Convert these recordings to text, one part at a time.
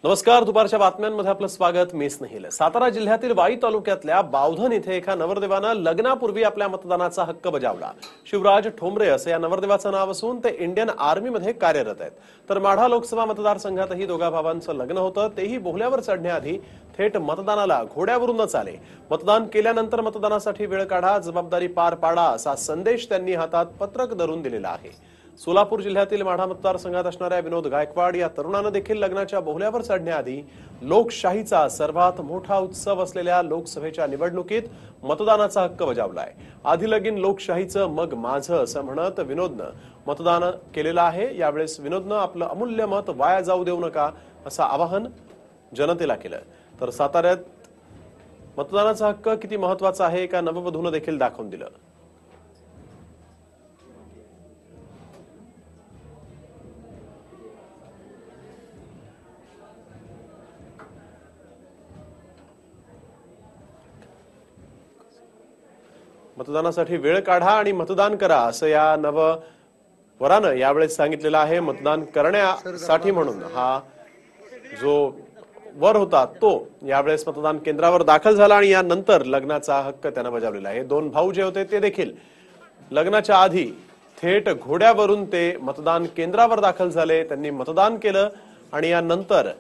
नमस्कार, दुपारच्या बातम्यांमध्ये आपलं स्वागत. मी स्नेहिल. सातारा जिल्ह्यातील वाई तालुक्यातल्या बावधन इथे एका नवरदेवानं लग्नापूर्वी आपल्या मतदानाचा हक्क बजावला. शिवराज ठोंबरे असं या नवरदेवाचं नाव असून ते इंडियन आर्मीमध्ये कार्यरत आहेत. तर माढा लोकसभा मतदारसंघातही दोघा भावांचं लग्न होतं. तेही बोहल्यावर चढण्याआधी थेट मतदानाला घोड्यावरूनच आले. मतदान केल्यानंतर मतदानासाठी वेळ काढा, जबाबदारी पार पाडा असा संदेश त्यांनी हातात पत्रक धरून दिलेला आहे. सोलापूर जिल्ह्यातील माढा मतदारसंघात असणाऱ्या विनोद गायकवाड या तरुणानं देखील लग्नाच्या बोहल्यावर चढण्याआधी लोकशाहीचा सर्वात मोठा उत्सव असलेल्या लोकसभेच्या निवडणुकीत मतदानाचा हक्क बजावलाय. आधी लगीन लोकशाहीचं मग माझं असं म्हणत विनोदनं मतदान केलेलं आहे. यावेळेस विनोदनं आपलं अमूल्य मत वाया जाऊ देऊ नका असं आवाहन जनतेला केलं. तर साताऱ्यात मतदानाचा हक्क किती महत्वाचा आहे का नववधूनं देखील दाखवून दिलं. मतदानासाठी वेळ काढा आणि मतदान करा असं या नववरानं यावेळेस सांगितलेलं आहे. मतदान करण्यासाठी म्हणून हा जो वर होता तो यावेळेस मतदान केंद्रावर दाखल झाला आणि यानंतर लग्नाचा हक्क त्यानं बजावलेला आहे. दोन भाऊ जे होते ते देखील लग्नाच्या आधी थेट घोड्यावरून ते मतदान केंद्रावर दाखल झाले. त्यांनी मतदान केलं आणि यानंतर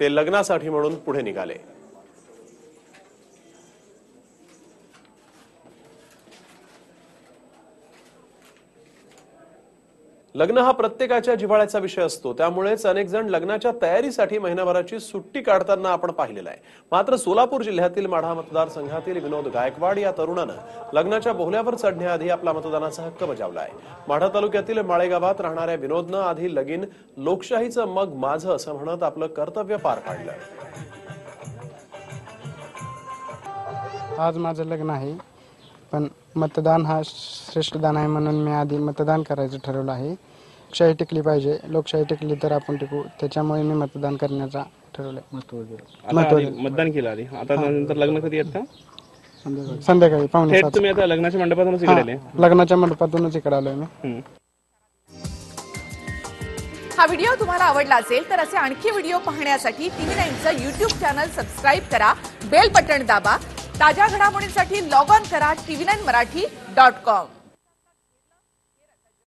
ते लग्नासाठी म्हणून पुढे निघाले. लग्न हा प्रत्येकाच्या जिव्हाळ्याचा विषय असतो. त्यामुळेच अनेक जण लग्नाच्या तयारीसाठी महिनाभराची सुट्टी काढताना आपण पाहिलेलं आहे. मात्र सोलापूर जिल्ह्यातील माढा मतदारसंघातील विनोद गायकवाड या तरुणानं लग्नाच्या बोहल्यावर चढण्याआधी आपला मतदानाचा हक्क बजावला आहे. माढा तालुक्यातील माळे गावात राहणाऱ्या विनोदनं आधी लगीन लोकशाहीचं मग माझं असं म्हणत आपलं कर्तव्य पार पाडलं. आज माझं लग्न आहे, पण मतदान हा श्रेष्ठ दान आहे म्हणून मी आधी मतदान करायचं ठरवलं आहे. लोकशाही टिकली पाहिजे, लोकशाही टिकली तर आपण टिकू, त्याच्यामुळे मी मतदान करण्याचा ठरवलंय. मतदान केलं आधी, आता नंतर लग्न कधी येत का? संध्याकाळी पावणे 7. तुम्ही आता लग्नाच्या मंडपातूनच इकडे आले? लग्नाच्या मंडपातूनच इकडे आलोय मी. हा व्हिडिओ तुम्हाला आवडला असेल तर असे आणखी व्हिडिओ पाहण्यासाठी TV9चं YouTube चॅनल सबस्क्राईब करा, बेल बटन दाबा. ताज्या घडामोडींसाठी लॉग ऑन करा tv9marathi.com.